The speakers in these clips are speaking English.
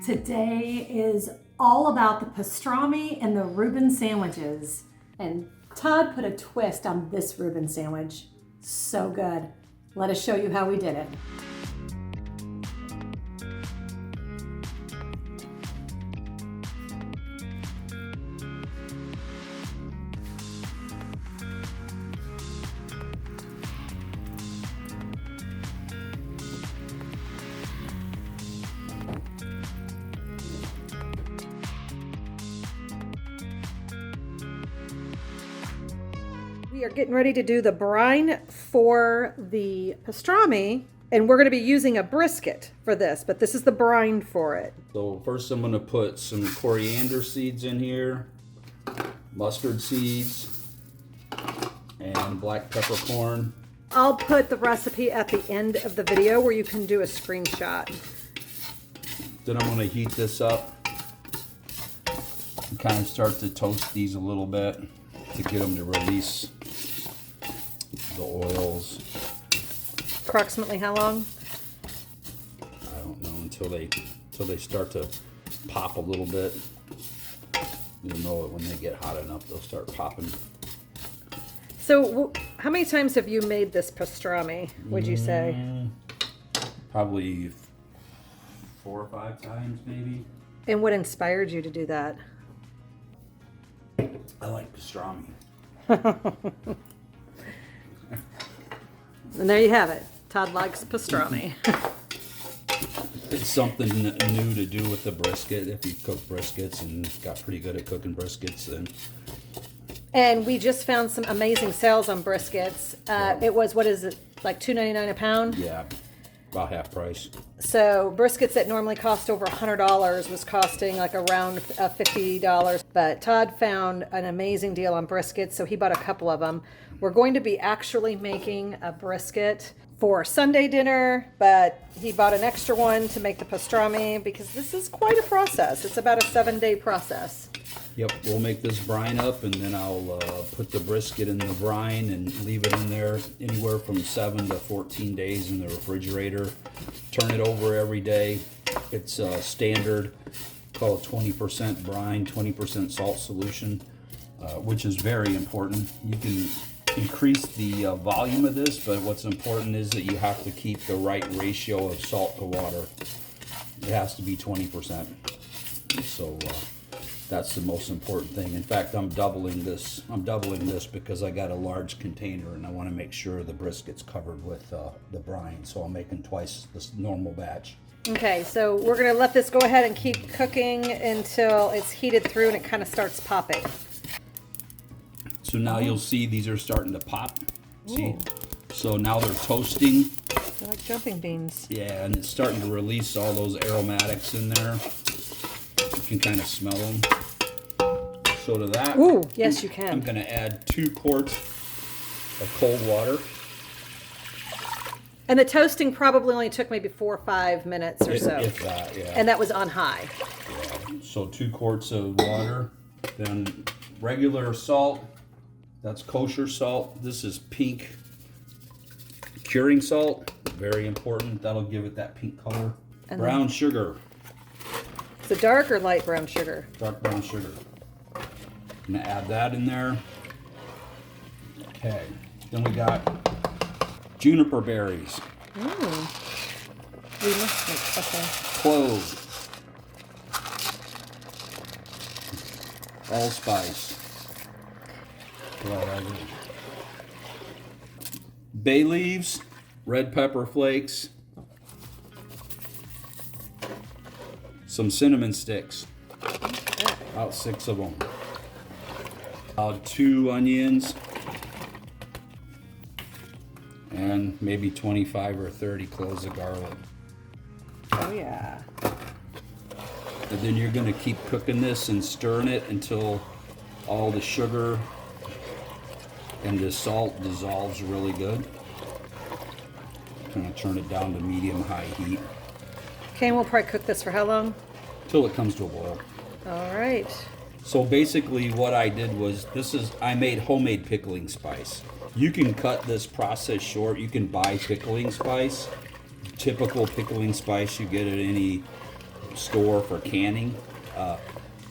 Today is all about the pastrami and the Reuben sandwiches. And Todd put a twist on this Reuben sandwich. So good. Let us show you how we did it. We are getting ready to do the brine for the pastrami, and we're going to be using a brisket for this, but this is the brine for it. So first I'm going to put some coriander seeds in here, mustard seeds, and black peppercorn. I'll put the recipe at the end of the video where you can do a screenshot. Then I'm going to heat this up and kind of start to toast these a little bit to get them to release the oils. Approximately how long? I don't know, until they start to pop a little bit. You'll know it when they get hot enough, they'll start popping. So how many times have you made this pastrami, would you say? Probably 4 or 5 times maybe. And what inspired you to do that? I like pastrami. And there you have it. Todd likes pastrami. It's something new to do with the brisket. If you cook briskets and got pretty good at cooking briskets, then. And we just found some amazing sales on briskets. It was, what is it, like $2.99 a pound? Yeah, about half price. So briskets that normally cost over $100 was costing like around $50. But Todd found an amazing deal on briskets, so he bought a couple of them. We're going to be actually making a brisket for Sunday dinner, but he bought an extra one to make the pastrami because this is quite a process. It's about a 7-day process. Yep, we'll make this brine up, and then I'll put the brisket in the brine and leave it in there anywhere from 7 to 14 days in the refrigerator. Turn it over every day. It's standard, call it 20% brine, 20% salt solution, which is very important. You can increase the volume of this, but what's important is that you have to keep the right ratio of salt to water. It has to be 20%. So that's the most important thing. In fact, I'm doubling this because I got a large container and I want to make sure the brisket's covered with the brine. So I'm making twice this normal batch. Okay, so we're gonna let this go ahead and keep cooking until it's heated through and it kind of starts popping. So now you'll see these are starting to pop. See? So now they're toasting. They're like jumping beans. Yeah, and it's starting to release all those aromatics in there. You can kind of smell them. So to that, ooh, yes, you can. I'm going to add 2 quarts of cold water. And the toasting probably only took maybe 4 or 5 minutes or so. If that, yeah. And that was on high. Yeah. So 2 quarts of water, then regular salt. That's kosher salt. This is pink curing salt. Very important. That'll give it that pink color. And brown sugar. It's a dark or light brown sugar? Dark brown sugar. I'm gonna add that in there. Okay. Then we got juniper berries. We must make, okay. Cloves. Allspice. Bay leaves, red pepper flakes, some cinnamon sticks, about 6 of them, 2 onions, and maybe 25 or 30 cloves of garlic. Oh yeah. And then you're going to keep cooking this and stirring it until all the sugar and the salt dissolves really good. Kind of turn it down to medium-high heat. Okay, and we'll probably cook this for how long? Till it comes to a boil. All right. So basically what I did was, I made homemade pickling spice. You can cut this process short. You can buy pickling spice. Typical pickling spice you get at any store for canning.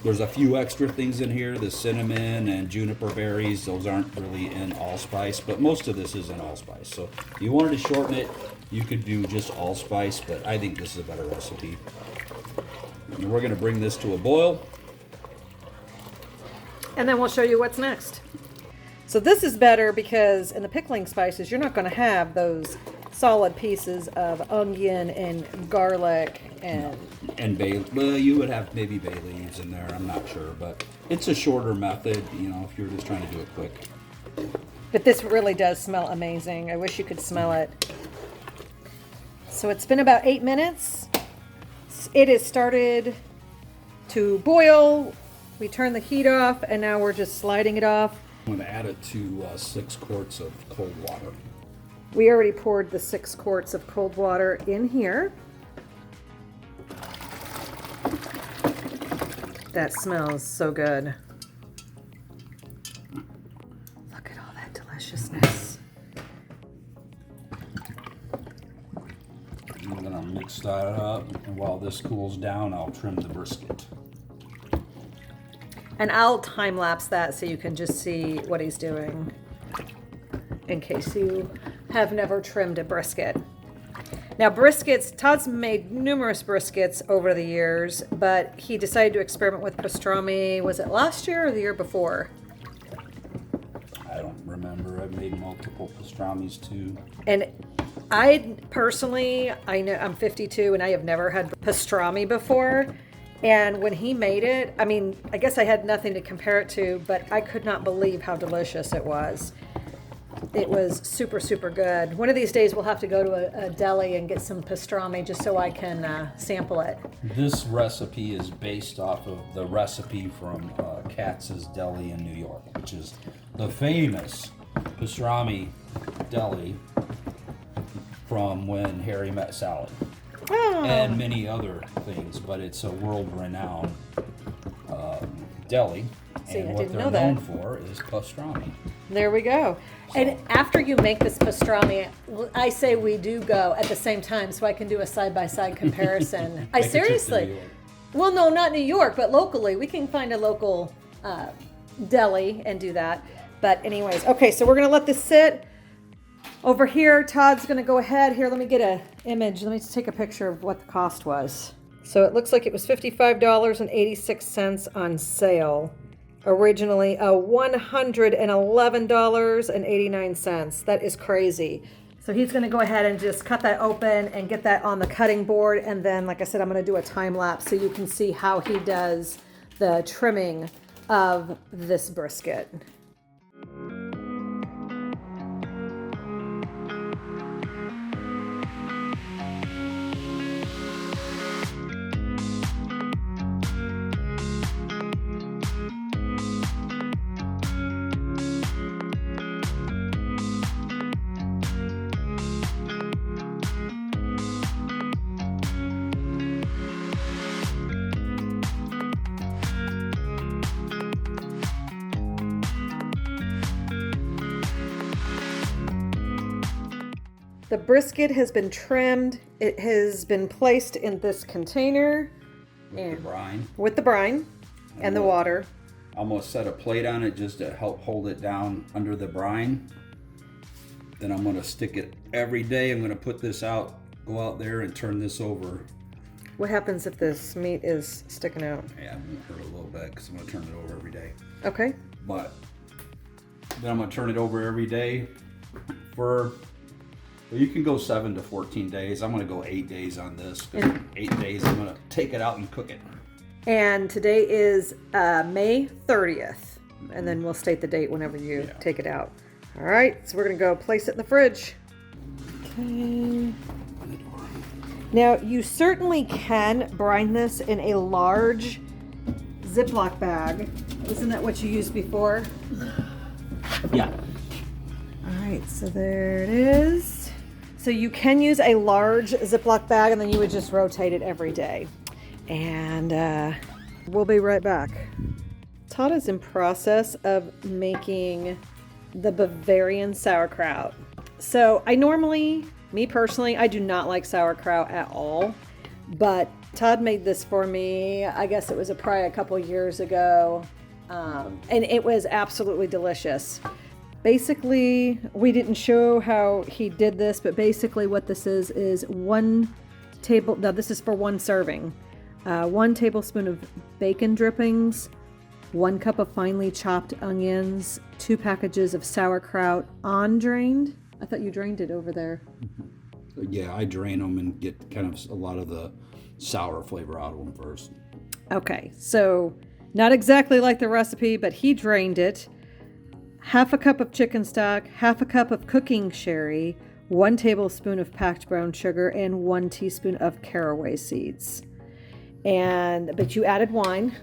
There's a few extra things in here, the cinnamon and juniper berries. Those aren't really in allspice, but most of this is in allspice. So if you wanted to shorten it, you could do just allspice, but I think this is a better recipe. And we're going to bring this to a boil. And then we'll show you what's next. So this is better because in the pickling spices, you're not going to have those solid pieces of onion and garlic and bay. Well, you would have maybe bay leaves in there. I'm not sure, but it's a shorter method. You know, if you're just trying to do it quick. But this really does smell amazing. I wish you could smell it. So it's been about 8 minutes. It has started to boil. We turn the heat off, and now we're just sliding it off. I'm going to add it to 6 quarts of cold water. We already poured the 6 quarts of cold water in here. That smells so good. Look at all that deliciousness. I'm going to mix that up, and while this cools down, I'll trim the brisket. And I'll time lapse that so you can just see what he's doing in case you have never trimmed a brisket. Now briskets, Todd's made numerous briskets over the years, but he decided to experiment with pastrami. Was it last year or the year before? I don't remember. I've made multiple pastramis too. And I personally, I know I'm 52 and I have never had pastrami before. And when he made it, I mean, I guess I had nothing to compare it to, but I could not believe how delicious it was. It was super, super good. One of these days we'll have to go to a deli and get some pastrami just so I can sample it. This recipe is based off of the recipe from Katz's Deli in New York, which is the famous pastrami deli from when Harry met Sally. Oh. And many other things, but it's a world-renowned deli. See, and I what didn't they're know that. known for is pastrami. There we go. And after you make this pastrami, I say we do go at the same time so I can do a side-by-side comparison. I Make a trip to New seriously. York. Well, no, not New York, but locally. We can find a local deli and do that. But anyways, okay, so we're going to let this sit. Over here, Todd's going to go ahead. Here, let me get an image. Let me just take a picture of what the cost was. So it looks like it was $55.86 on sale. Originally, $111.89. That is crazy. So he's going to go ahead and just cut that open and get that on the cutting board. And then, like I said, I'm going to do a time lapse so you can see how he does the trimming of this brisket. The brisket has been trimmed. It has been placed in this container With the brine. with the brine and the water. I'm going to set a plate on it just to help hold it down under the brine. Then I'm going to stick it every day. I'm going to put this out, go out there and turn this over. What happens if this meat is sticking out? Yeah, I'm going to hurt a little bit because I'm going to turn it over every day. Okay. But then I'm going to turn it over every day for, well, you can go 7 to 14 days. I'm going to go 8 days on this. 8 days, I'm going to take it out and cook it. And today is May 30th. And then we'll state the date whenever you take it out. All right, so we're going to go place it in the fridge. Okay. Now, you certainly can brine this in a large Ziploc bag. Isn't that what you used before? Yeah. All right, so there it is. So you can use a large Ziploc bag and then you would just rotate it every day. And we'll be right back. Todd is in process of making the Bavarian sauerkraut. So I normally, me personally, I do not like sauerkraut at all. But Todd made this for me. I guess it was probably a couple years ago. And it was absolutely delicious. Basically, we didn't show how he did this, but basically what this is this is for one serving. 1 tablespoon of bacon drippings, 1 cup of finely chopped onions, 2 packages of sauerkraut undrained. I thought you drained it over there. Yeah, I drain them and get kind of a lot of the sour flavor out of them first. Okay, so not exactly like the recipe, but he drained it. 1/2 cup of chicken stock, 1/2 cup of cooking sherry, 1 tablespoon of packed brown sugar, and 1 teaspoon of caraway seeds. But you added wine.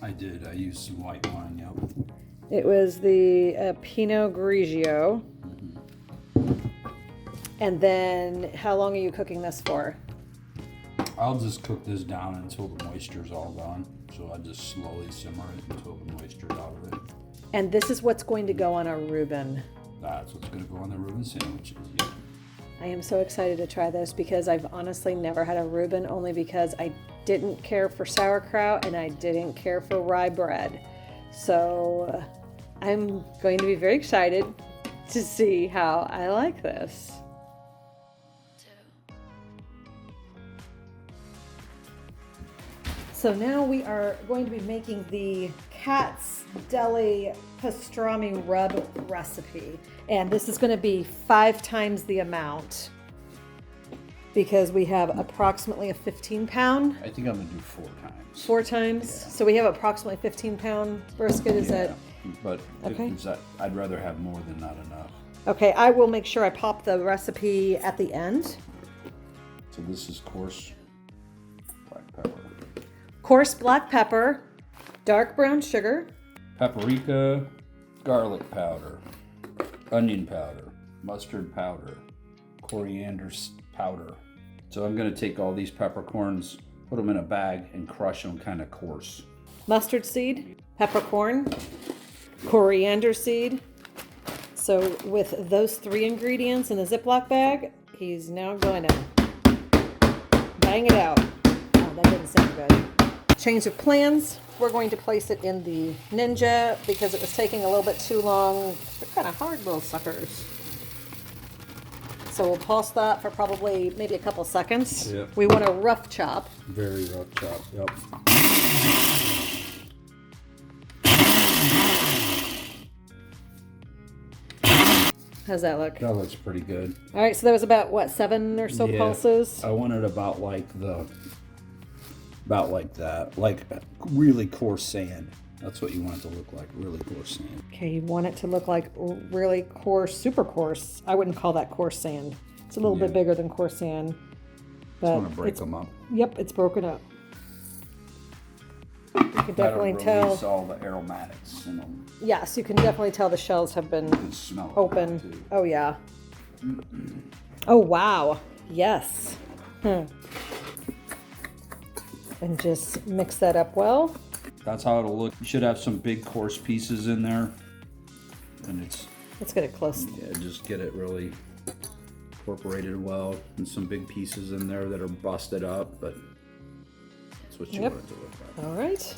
I did. I used some white wine, yep. It was the Pinot Grigio. And then how long are you cooking this for? I'll just cook this down until the moisture's all gone. So I just slowly simmer it until the moisture's out of it. And this is what's going to go on our Reuben. That's what's going to go on the Reuben sandwiches. Yep. I am so excited to try this because I've honestly never had a Reuben, only because I didn't care for sauerkraut and I didn't care for rye bread. So I'm going to be very excited to see how I like this. So now we are going to be making the Katz Deli Pastrami Rub recipe. And this is going to be 5 times the amount because we have approximately a 15-pound. I think I'm going to do 4 times. 4 times? Yeah. So we have approximately 15-pound brisket, is that? But okay. I'd rather have more than not enough. Okay, I will make sure I pop the recipe at the end. So this is coarse black pepper. Coarse black pepper, dark brown sugar, paprika, garlic powder, onion powder, mustard powder, coriander powder. So I'm going to take all these peppercorns, put them in a bag, and crush them kind of coarse. Mustard seed, peppercorn, coriander seed. So with those 3 ingredients in the Ziploc bag, he's now going to bang it out. Oh, that didn't sound good. Change of plans. We're going to place it in the Ninja because it was taking a little bit too long. They're kind of hard little suckers. So we'll pause that for probably maybe a couple seconds. Yep. We want a rough chop. Very rough chop, yep. How's that look? That looks pretty good. All right, so that was about, what, 7 or so pulses? I want it about like that, like really coarse sand. That's what you want it to look like, really coarse sand. Okay, you want it to look like really coarse, super coarse. I wouldn't call that coarse sand. It's a little bit bigger than coarse sand. But I want to break them up. Yep, it's broken up. You can definitely tell. Release all the aromatics in them. Yes, you can definitely tell the shells have been You can smell it open. too. Oh yeah. Oh wow. Yes. And just mix that up well. That's how it'll look. You should have some big coarse pieces in there. And Let's get it close. yeah, just get it really incorporated well. And some big pieces in there that are busted up, but that's what you want it to look like. All right.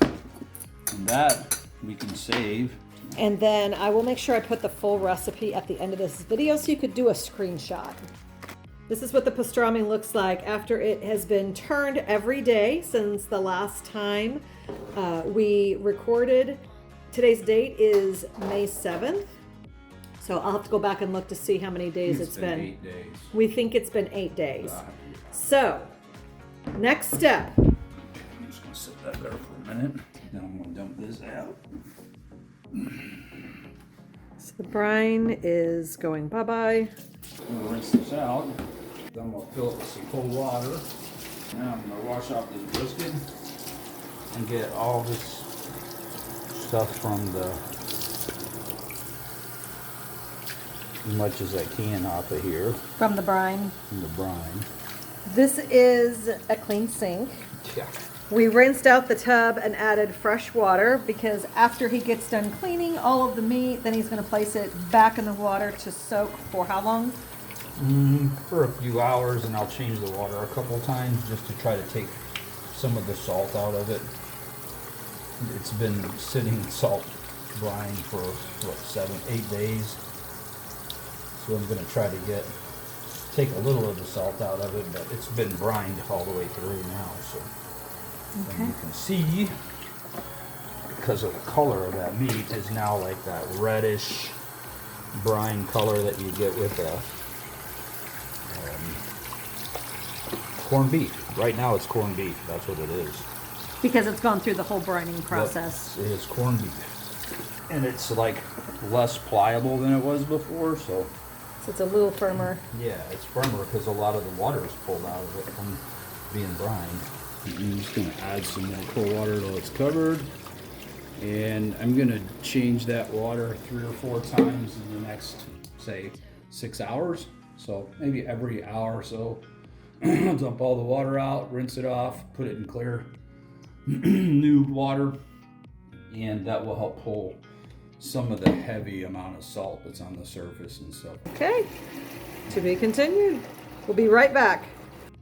And that we can save. And then I will make sure I put the full recipe at the end of this video so you could do a screenshot. This is what the pastrami looks like after it has been turned every day since the last time we recorded. Today's date is May 7th. So I'll have to go back and look to see how many days it's been. 8 days. We think it's been 8 days. So, next step. I'm just going to sit that there for a minute. Then I'm going to dump this out. So the brine is going bye-bye. I'm going to rinse this out. Then I'm going to fill it with some cold water. Now I'm going to wash off this brisket and get all this stuff from as much as I can off of here. From the brine. From the brine. This is a clean sink. Yeah. We rinsed out the tub and added fresh water because after he gets done cleaning all of the meat, then he's going to place it back in the water to soak for how long? For a few hours, and I'll change the water a couple of times just to try to take some of the salt out of it. It's been sitting in salt brine for what, 7-8 days. So I'm going to try to take a little of the salt out of it, but it's been brined all the way through now. So and you can see, because of the color of that meat, is now like that reddish brine color that you get with corned beef. Right now it's corned beef. That's what it is. Because it's gone through the whole brining process. It is corned beef. And it's like less pliable than it was before, so It's a little firmer. yeah, it's firmer because a lot of the water is pulled out of it from being brined. I'm just going to add some more cold water till it's covered. And I'm going to change that water 3 or 4 times in the next, say, 6 hours. So maybe every hour or so, dump all the water out, rinse it off, put it in clear, new water, and that will help pull some of the heavy amount of salt that's on the surface and stuff. Okay, to be continued. We'll be right back.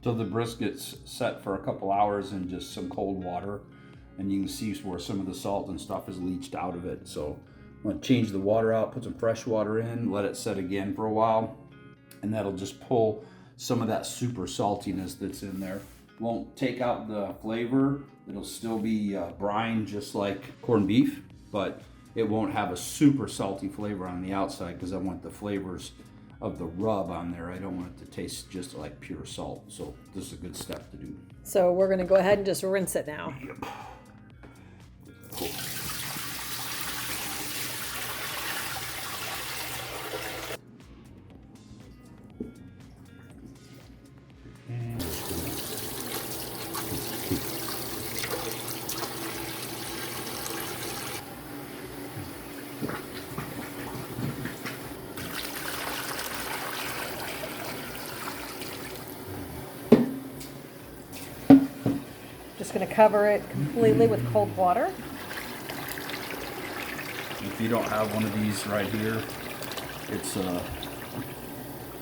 So the brisket's set for a couple hours in just some cold water, and you can see where some of the salt and stuff is leached out of it. So I'm going to change the water out, put some fresh water in, let it set again for a while, and that'll just pull some of that super saltiness that's in there. Won't take out the flavor. It'll still be brine just like corned beef, but it won't have a super salty flavor on the outside because I want the flavors of the rub on there. I don't want it to taste just like pure salt. So this is a good step to do. So we're going to go ahead and just rinse it now. Yep. Cool. And Just going to cover it completely with cold water. if you don't have one of these right here, it's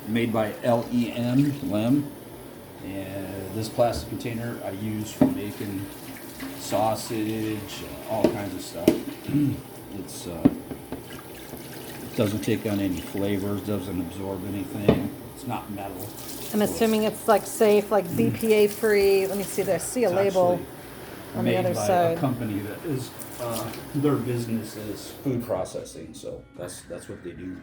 made by Lem, and this plastic container I use for making sausage, all kinds of stuff. It's it doesn't take on any flavors, doesn't absorb anything. It's not metal. I'm assuming it's like safe, like BPA free. Let me see this. See a It's label actually on the made other by side. a company that is their business is food processing, so that's what they do.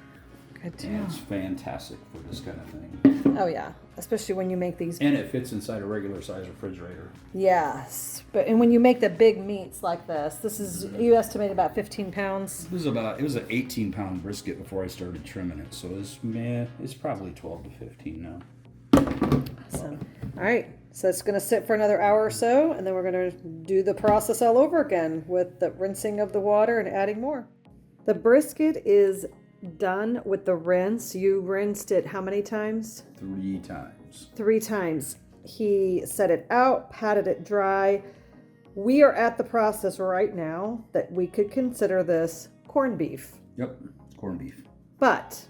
Good And deal. it's fantastic for this kind of thing. Oh yeah, especially when you make these. And it fits inside a regular size refrigerator. Yes, and when you make the big meats like this is, you estimate about 15 pounds. It was an 18-pound brisket before I started trimming it, so it's probably 12 to 15 now. Awesome. All right, so it's going to sit for another hour or so, and then we're going to do the process all over again with the rinsing of the water and adding more. The brisket is done with the rinse. You rinsed it how many times? 3 times. 3 times. He set it out, patted it dry. We are at the process right now that we could consider this corned beef, Yep, it's corned beef. but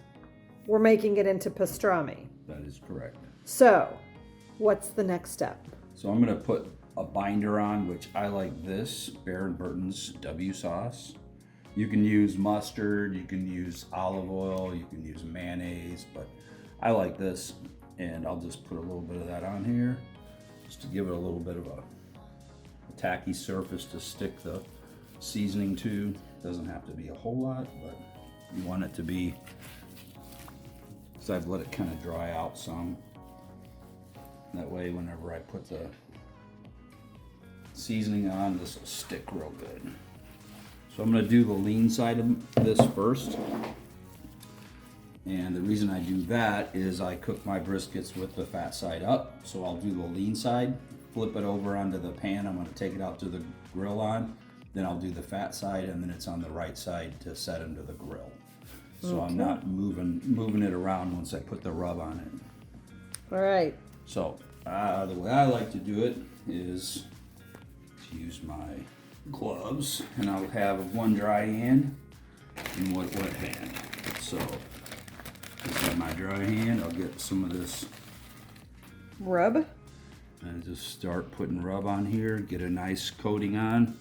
we're making it into pastrami. That is correct. So, what's the next step? So I'm going to put a binder on, which I like this, Bear & Burton's W sauce. You can use mustard, you can use olive oil, you can use mayonnaise, but I like this, and I'll just put a little bit of that on here just to give it a little bit of a tacky surface to stick the seasoning to. Doesn't have to be a whole lot, but you want it to be, because I've let it kind of dry out some. That way whenever I put the seasoning on, this will stick real good. So I'm going to do the lean side of this first. And the reason I do that is I cook my briskets with the fat side up. So I'll do the lean side, flip it over onto the pan. I'm going to take it out to the grill on. Then I'll do the fat side, and then it's on the right side to set into the grill. So okay. I'm not moving it around once I put the rub on it. All right. So the way I like to do it is to use my gloves, and I'll have one dry hand and one wet hand. So with my dry hand, I'll get some of this rub. And just start putting rub on here, get a nice coating on.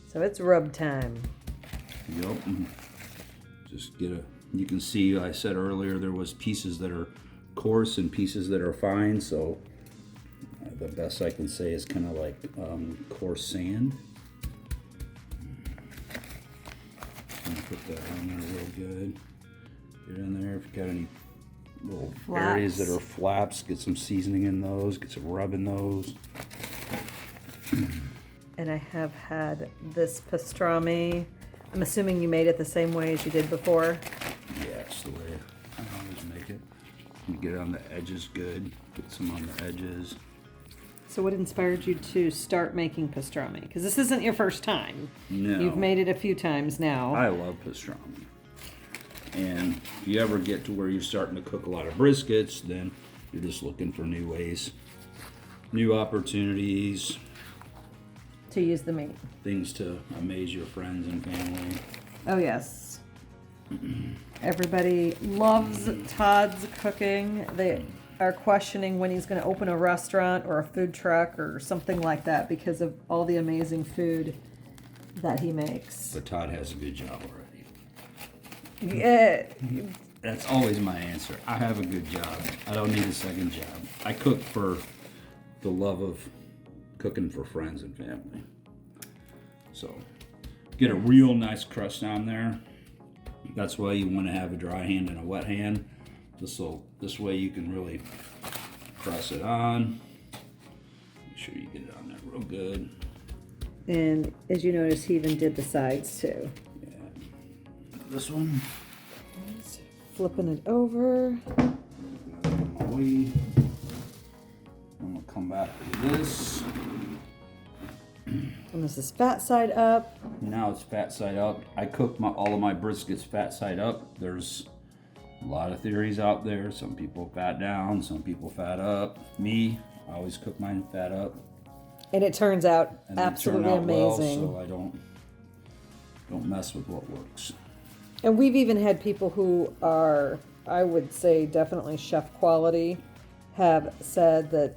So it's rub time. Yep. Just get a, you can see I said earlier there was pieces that are coarse and pieces that are fine, so the best I can say is kind of like coarse sand. Put that on there real good. Get in there. If you got any little areas that are flaps, get some seasoning in those, get some rub in those. And I have had this pastrami. I'm assuming you made it the same way as you did before. Yeah, it's the way I always make it. You get it on the edges good. Get some on the edges. So what inspired you to start making pastrami? Because this isn't your first time. No. You've made it a few times now. I love pastrami. And if you ever get to where you're starting to cook a lot of briskets, then you're just looking for new ways, new opportunities. To use the meat. Things to amaze your friends and family. Oh, yes. Everybody loves Todd's cooking. They are questioning when he's going to open a restaurant or a food truck or something like that because of all the amazing food that he makes. But Todd has a good job already. Yeah. That's always my answer. I have a good job. I don't need a second job. I cook for the love of cooking for friends and family. So get a real nice crust on there. That's why you want to have a dry hand and a wet hand. This way you can really press it on. Make sure you get it on there real good. And as you notice, he even did the sides too. Yeah. This one. Flipping it over. I'm gonna come back to this. And this is fat side up. Now it's fat side up. I cook all of my briskets fat side up. There's a lot of theories out there. Some people fat down, some people fat up. Me, I always cook mine fat up. And it turns out And absolutely they turn out amazing. well, so I don't mess with what works. And we've even had people who are, I would say, definitely chef quality, have said that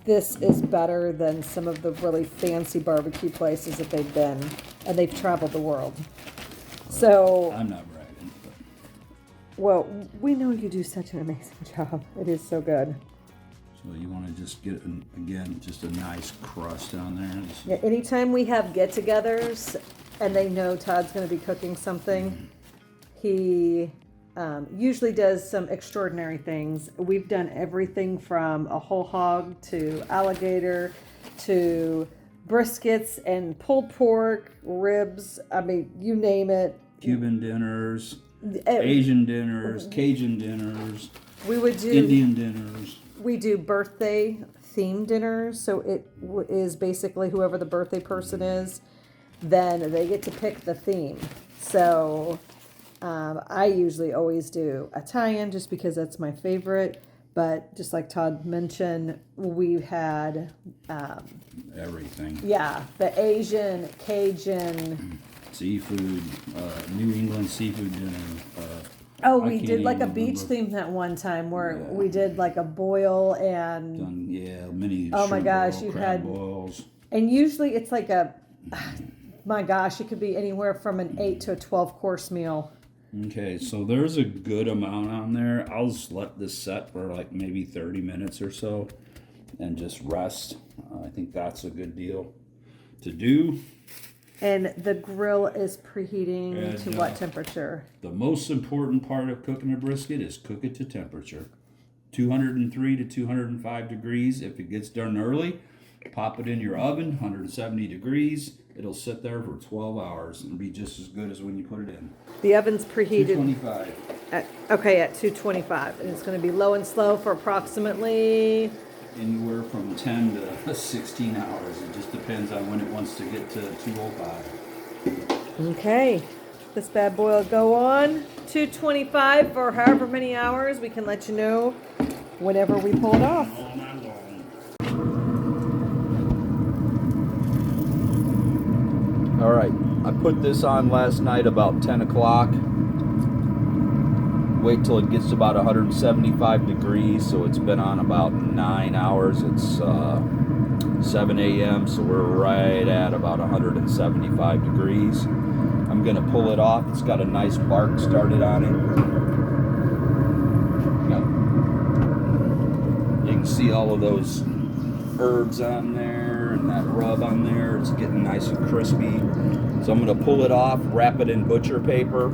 this is better than some of the really fancy barbecue places that they've been, and they've traveled the world. So, I'm not bragging, but well, we know you do such an amazing job. It is so good. so you want to just get again just a nice crust on there. Yeah, anytime we have get-togethers and they know Todd's going to be cooking something, he usually does some extraordinary things. We've done everything from a whole hog to alligator to briskets and pulled pork, ribs. I mean, you name it. Cuban dinners, Asian dinners, Cajun dinners, We would do Indian dinners. We do birthday themed dinners, so it is basically whoever the birthday person is, then they get to pick the theme. So I usually always do Italian just because that's my favorite. But just like Todd mentioned, we've had Everything. yeah, the Asian, Cajun. Seafood, New England seafood dinner. Oh, I we can't did like a even beach remember. theme that one time where Yeah. we did like a boil and Done, yeah, mini. Oh my shrimp gosh, boil, you crab had- boils. and usually it's like a my gosh, it could be anywhere from an 8 to a 12 course meal. Okay, so there's a good amount on there. I'll just let this set for like maybe 30 minutes or so and just rest. I think that's a good deal to do. And the grill is preheating And, to what temperature? The most important part of cooking a brisket is cook it to temperature. 203 to 205 degrees. If it gets done early, pop it in your oven, 170 degrees. It'll sit there for 12 hours and be just as good as when you put it in. The oven's preheated 225. at 225, and it's going to be low and slow for approximately. Anywhere from 10 to 16 hours. It just depends on when it wants to get to 205. Okay, this bad boy will go on 225 for however many hours. We can let you know whenever we pull it off. All night long. All right, I put this on last night about 10 o'clock. Wait till it gets to about 175 degrees. So it's been on about 9 hours. It's 7 a.m. So we're right at about 175 degrees. I'm gonna pull it off. It's got a nice bark started on it. You can see all of those herbs on there and that rub on there. It's getting nice and crispy. So I'm gonna pull it off, wrap it in butcher paper,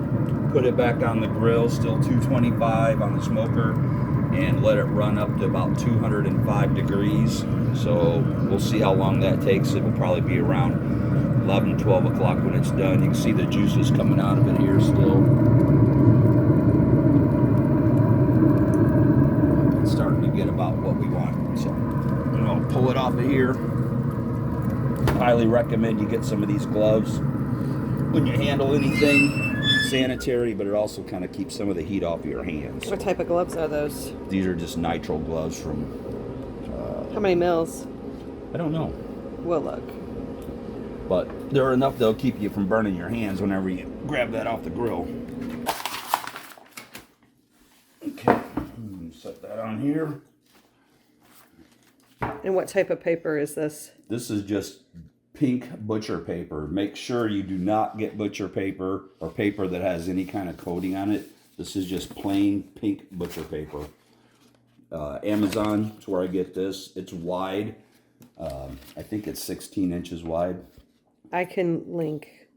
put it back on the grill, still 225 on the smoker, and let it run up to about 205 degrees. So we'll see how long that takes. It will probably be around 11, 12 o'clock when it's done. You can see the juices coming out of it here still. It's starting to get about what we want. So I'll pull it off of here. Highly recommend you get some of these gloves when you handle anything sanitary, but it also kind of keeps some of the heat off your hands. What type of gloves are those? These are just nitrile gloves from... How many mils? I don't know. We'll look. But they're enough they'll keep you from burning your hands whenever you grab that off the grill. Okay, set that on here. And what type of paper is this? This is just pink butcher paper. Make sure you do not get butcher paper or paper that has any kind of coating on it. This is just plain pink butcher paper. Amazon is where I get this. It's wide. I think it's 16 inches wide. I can link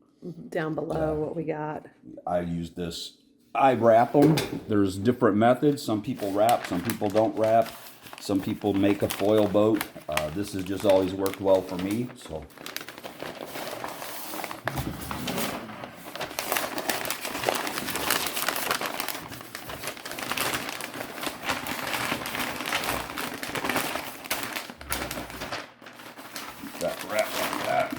down below what we got. I use this. I wrap them. There's different methods. Some people wrap, some people don't wrap. Some people make a foil boat. This has just always worked well for me. So. That wrap like that.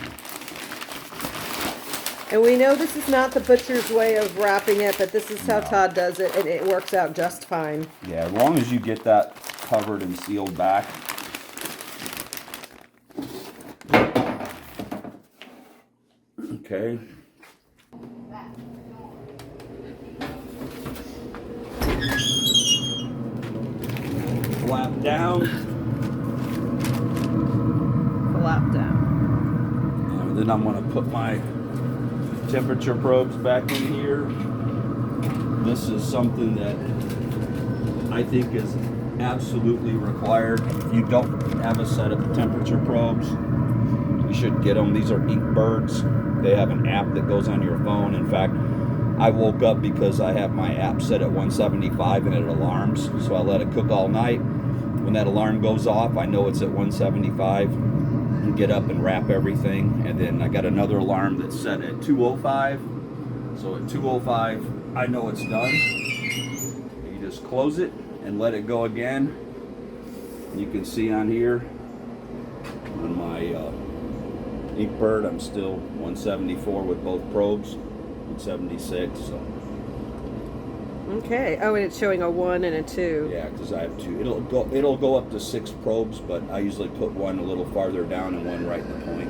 And we know this is not the butcher's way of wrapping it, but this is how Todd does it, and it works out just fine. Yeah, as long as you get that covered and sealed back. Okay. Flap down. Flap down. And then I'm going to put my temperature probes back in here. This is something that I think is absolutely required. If you don't have a set of temperature probes, you should get them. These are Ink Birds. They have an app that goes on your phone. In fact, I woke up because I have my app set at 175 and it alarms. So I let it cook all night. When that alarm goes off, I know it's at 175. And get up and wrap everything. And then I got another alarm that's set at 205. So at 205, I know it's done. You just close it and let it go again. You can see on here on my Ink Bird, I'm still 174 with both probes, 176. So. Okay. Oh, and it's showing a 1 and a 2. Yeah, because I have two. It'll go up to 6 probes, but I usually put one a little farther down and one right in the point.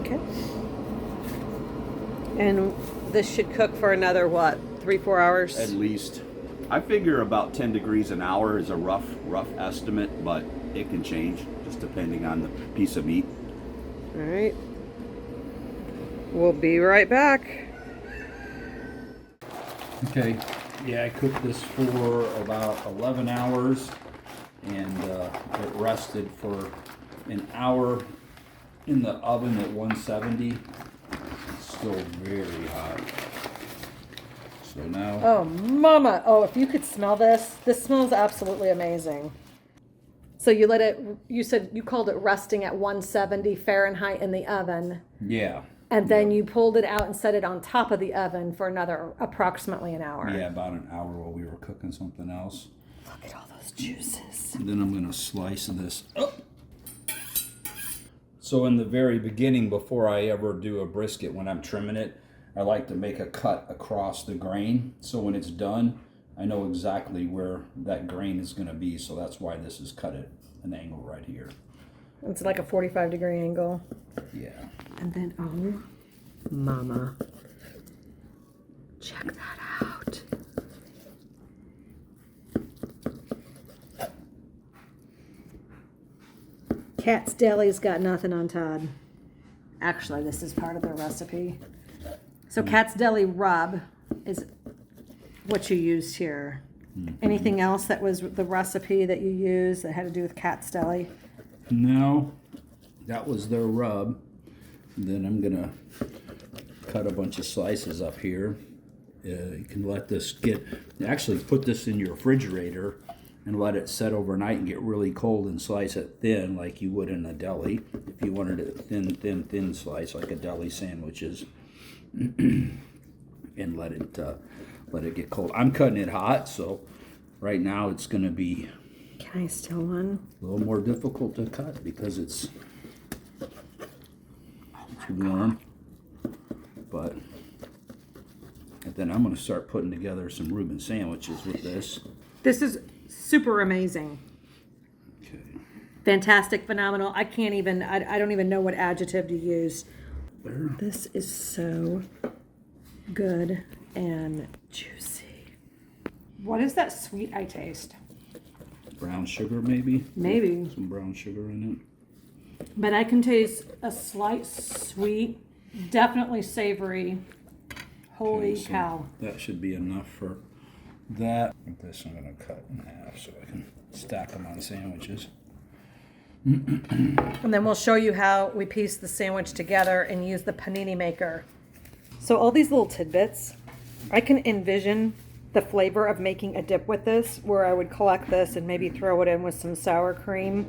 Okay. And this should cook for another, what, 3-4 hours? At least. I figure about 10 degrees an hour is a rough estimate, but it can change just depending on the piece of meat. All right. We'll be right back. Okay. Yeah, I cooked this for about 11 hours, and it rested for an hour in the oven at 170. It's still very hot. So now... Oh, mama. Oh, if you could smell this. This smells absolutely amazing. So you let it, you said you called it resting at 170 Fahrenheit in the oven. Yeah. And then you pulled it out and set it on top of the oven for another approximately an hour. Yeah, about an hour while we were cooking something else. Look at all those juices. And then I'm going to slice this up. So in the very beginning, before I ever do a brisket, when I'm trimming it, I like to make a cut across the grain. So when it's done, I know exactly where that grain is going to be. So that's why this is cut at an angle right here. It's like a 45-degree angle. Yeah. And then, oh, mama. Check that out. Katz Deli's got nothing on Todd. Actually, this is part of their recipe. So Katz Deli rub is what you used here. Anything else that was the recipe that you used that had to do with Katz Deli? No, that was their rub. And then I'm gonna cut a bunch of slices up here. You can let this actually put this in your refrigerator and let it set overnight and get really cold and slice it thin like you would in a deli. If you wanted a thin slice like a deli sandwiches. And let it get cold. I'm cutting it hot, so right now it's going to be Can I steal one? a little more difficult to cut because it's too warm. But and then I'm going to start putting together some Reuben sandwiches with this. This is super amazing. Okay. Fantastic, phenomenal. I can't even, I don't even know what adjective to use. There. This is so good and juicy. What is that sweet I taste? Brown sugar, maybe? Maybe. Some brown sugar in it. But I can taste a slight sweet, definitely savory. Holy Okay, so cow. that should be enough for that. This I'm going to cut in half so I can stack them on sandwiches. And then we'll show you how we piece the sandwich together and use the panini maker. So all these little tidbits, I can envision the flavor of making a dip with this, where I would collect this and maybe throw it in with some sour cream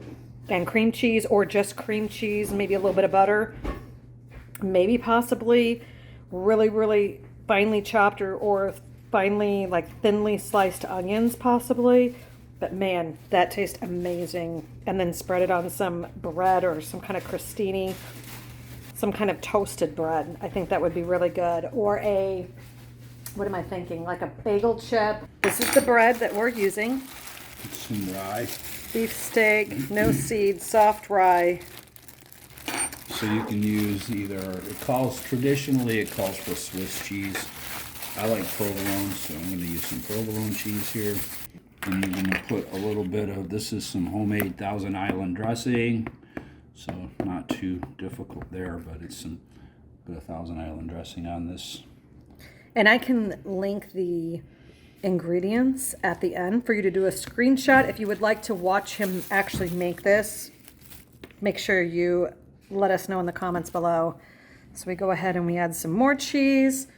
and cream cheese, or just cream cheese, maybe a little bit of butter, maybe possibly really finely chopped or finely, like thinly sliced onions possibly. But man, that tastes amazing. And then spread it on some bread or some kind of crostini, some kind of toasted bread. I think that would be really good. Or a, what am I thinking? Like a bagel chip. This is the bread that we're using. Some rye. Beef steak, no seed, soft rye. So you can use either, traditionally it calls for Swiss cheese. I like provolone, so I'm going to use some provolone cheese here. And you're going to put a little bit of, this is some homemade Thousand Island dressing. So not too difficult there, but it's some bit of Thousand Island dressing on this. And I can link the ingredients at the end for you to do a screenshot. If you would like to watch him actually make this, make sure you let us know in the comments below. So we go ahead and we add some more cheese.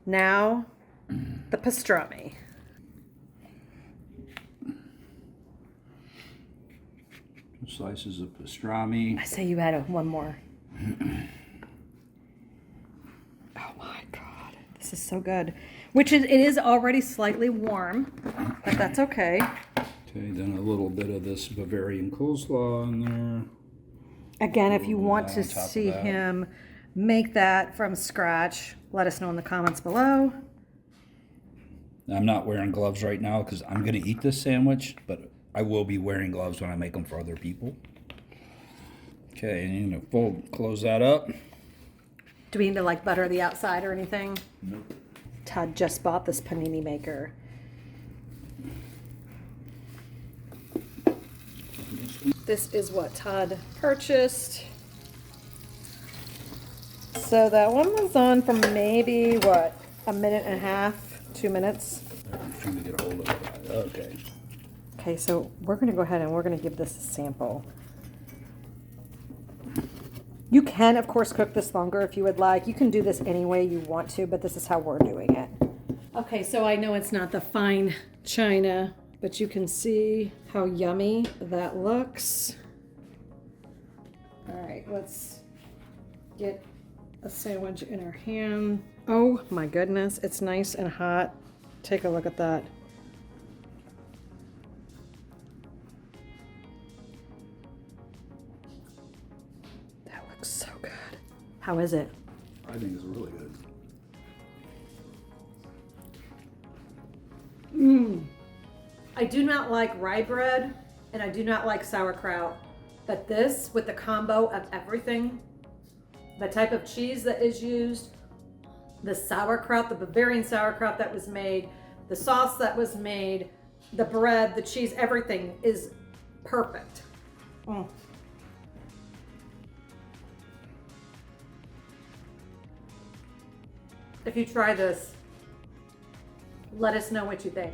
Now, the pastrami. Slices of pastrami. I say you add one more. Oh my God, this is so good. It is already slightly warm, but that's okay. Okay, then a little bit of this Bavarian coleslaw in there. Again, if you want to on top of see that. him make that from scratch, let us know in the comments below. I'm not wearing gloves right now because I'm going to eat this sandwich, but I will be wearing gloves when I make them for other people. Okay, and you're going to close that up. Do we need to like butter the outside or anything? Nope. Todd just bought this panini maker. This is what Todd purchased. So that one was on for maybe, what, a minute and a half, 2 minutes. I'm trying to get a hold of it. Okay. Okay, so we're going to go ahead and we're going to give this a sample. You can, of course, cook this longer if you would like. You can do this any way you want to, but this is how we're doing it. Okay, so I know it's not the fine china, but you can see how yummy that looks. All right, let's get a sandwich in our hand. Oh my goodness, it's nice and hot. Take a look at that. That looks so good. How is it? I think it's really good. I do not like rye bread and I do not like sauerkraut, but this with the combo of everything, the type of cheese that is used, the sauerkraut, the Bavarian sauerkraut that was made, the sauce that was made, the bread, the cheese, everything is perfect. if you try this. Let us know what you think.